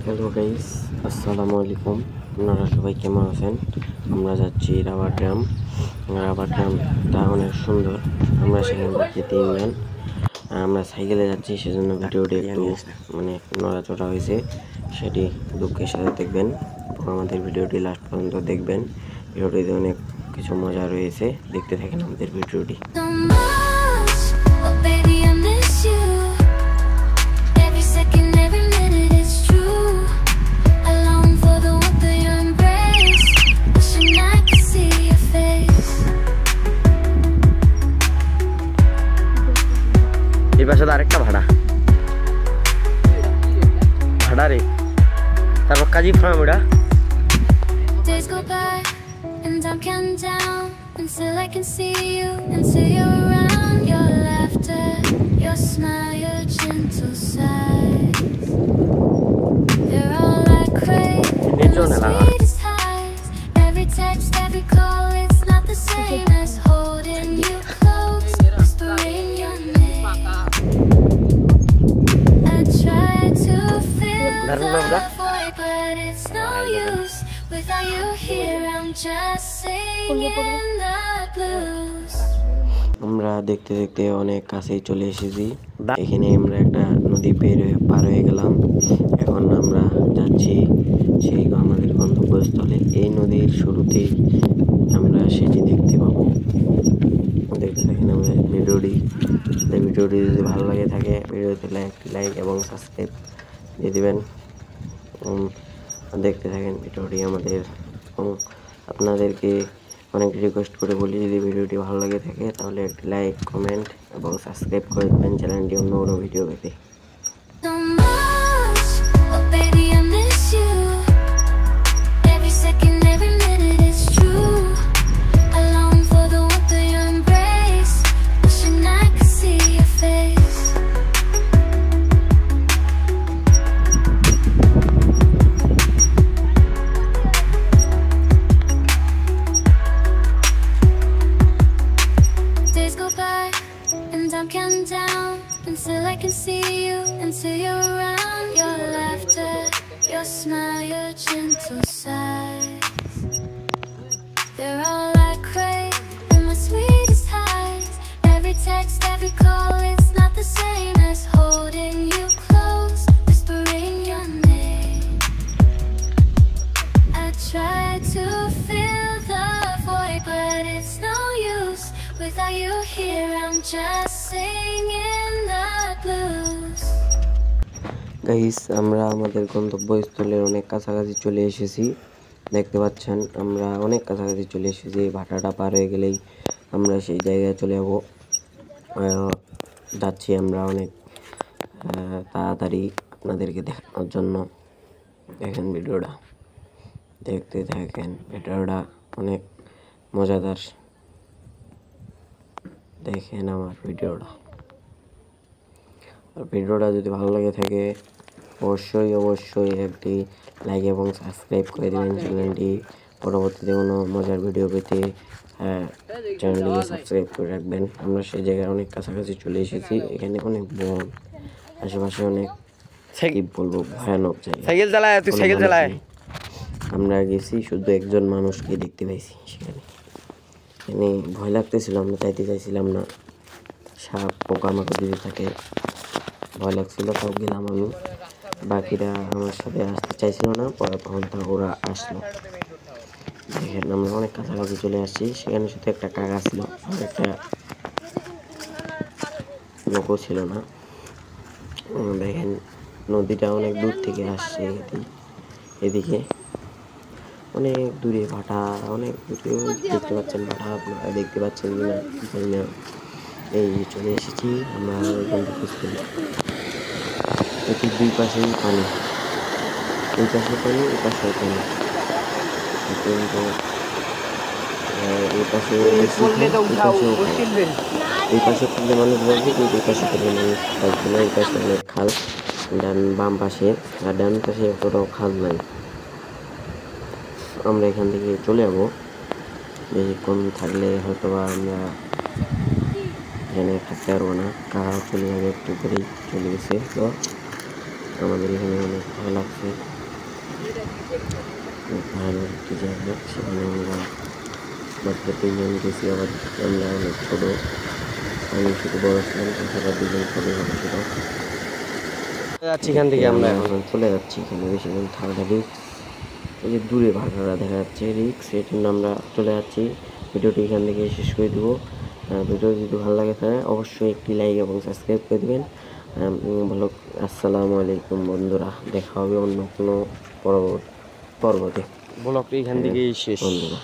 Hello guys, আসসালামু আলাইকুম। আপনারা সবাই কেমন আছেন? আমরা যাচ্ছি রাবার ড্যামটা অনেক সুন্দর। আমরা সেখানে যাচ্ছি তিনজন। আমরা সাইকেলে যাচ্ছি, সেজন্য ভিডিওটি একটু নড়াচড়া হয়েছে, সেটি দুঃখের সাথে দেখবেন। আমাদের ভিডিওটি লাস্ট পর্যন্ত দেখবেন। ভিডিওটিতে অনেক কিছু মজা রয়েছে, দেখতে থাকেন আমাদের ভিডিওটি। এই পাশে তো আরেকটা ভাড়া রে, তারপর কাজী ফার্ম। ওটা until I can see you, until you're around, your laughter, your smile, your gentle sighs. They're all I crave, and the sweetest highs. Every text, every call, it's not the same as holding you close, whispering your name. I try to fill the void, but it's no use. Without you here, I'm just singing the blues. আমরা দেখতে দেখতে অনেক কাছেই চলে এসেছি। এখানে আমরা একটা নদী পার হয়ে গেলাম। এখন আমরা যাচ্ছি সেই আমাদের গন্তব্যস্থলে। এই নদীর শুরুতেই আমরা সেটি দেখতে পাবো। দেখতে থাকেন আমাদের ভিডিওটি যদি ভালো লাগে থাকে, ভিডিওতে লাইক এবং সাবস্ক্রাইব দিয়ে দিবেন। দেখতে থাকেন ভিডিওটি আমাদের। এবং আপনাদেরকে অনেক রিকোয়েস্ট করে বলি, যদি ভিডিওটি ভালো লাগে থাকে তাহলে একটি লাইক, কমেন্ট এবং সাবস্ক্রাইব করে দেবেন চ্যানেলটি অন্য কোনো ভিডিও পেতে। Until I can see you, until you're around, your laughter, your smile, your gentle sighs. They're all I crave, and my sweetest highs. Every text, every call, it's not the same as holding you close, whispering your name. I try to fill the void, but it's no use. Without you here, I'm just singing the blues. Guys, আমরা আমাদের গন্তব্যস্থলের অনেক কাছাকাছি চলে এসেছি। দেখতে পাচ্ছেন আমরা অনেক কাছাকাছি চলে এসেছি। ভাটাটা পার হয়ে গেলেই আমরা সেই জায়গায় চলে যাব। যাচ্ছি আমরা অনেক তাড়াতাড়ি আপনাদেরকে দেখানোর জন্য। দেখেন ভিডিওটা, দেখতে থাকেন। ভিডিওটা অনেক মজাদার। দেখেন আমার ভিডিওটা যদি ভালো লাগে থাকে অবশ্যই একটি লাইক এবং সাবস্ক্রাইব করে দেবেন চ্যানেলটি। পরবর্তীতে কোনো মজার ভিডিও পেতে চ্যানেলটিকে সাবস্ক্রাইব করে রাখবেন। আমরা সেই জায়গায় অনেক কাছাকাছি চলে এসেছি। এখানে অনেক বন, আশেপাশে অনেক বলবো ভয়ানক জায়গা। সাইকেল চালায় আমরা গেছি, শুধু একজন মানুষকে দেখতে পাইছি। সেখানে ভয় লাগতেছিল, আমরা চাইতে চাইছিলাম না। সাপ পোকামাকড় যদি থাকে ভয় লাগছিল, তাও গেলাম আমি। বাকিরা আমার সাথে আসতে চাইছিল না, পরে তখন ওরা আসলো। দেখেন আমরা অনেক কাছাকাছি চলে আসছি। সেখানে শুধু একটা কাকা ছিল, আর একটা লোকও ছিল না। দেখেন নদীটা অনেক দূর থেকে আসছে। এদিকে অনেক দূরে ভাটা, অনেক দূরে দেখতে পাচ্ছেন ভাটা। আপনারা দেখতে পাচ্ছেন কিনা জানি না। এই চলে এসেছি আমরা গন্তব্যস্থলে। এটির দুই পাশেই পানি, এই পাশে পানি, এই পাশে পানি। কিন্তু এই পাশে থাকলে মানুষ বাঁচবে, কিন্তু এই পাশে থাকলে মানুষ বাঁচবে না। এই পাশে অনেক খাল, বাম পাশে, আর ডান পাশে কোথাও খাল নাই। আমরা এখান থেকে চলে যাবো। বেশিক্ষণ থাকলে হয়তো বা আমরা এখানে থাকতে পারবো না। কাকা চলে যাবে, একটু করেই চলে গেছে। তো আমাদের এখানে অনেক ভালো লাগছে। একটি জায়গা, সেখানে আমরা মাত্র 3 জন গেছি। আবার আমরা অনেক ছোটো, আমি শুধু বড় ছিলাম, তাছাড়া 2 জন ছোটো ছোটো ছিল। যাচ্ছি এখান থেকে আমরা এখন চলে যাচ্ছি। এখানে বেশিক্ষণ থাকাটা রিক্স, ওই যে দূরে ভাড়াটা দেখা যাচ্ছে রিক্স, এই জন্য আমরা চলে যাচ্ছি। ভিডিওটি এখান থেকে শেষ করে দেবো। ভিডিও যদি ভালো লাগে তাহলে অবশ্যই একটি লাইক এবং সাবস্ক্রাইব করে দেবেন। ভালো, আসসালামু আলাইকুম বন্ধুরা, দেখা হবে অন্য কোনো পর্বতে। ব্লগটি এখান থেকেই শেষ। বন্ধুরা।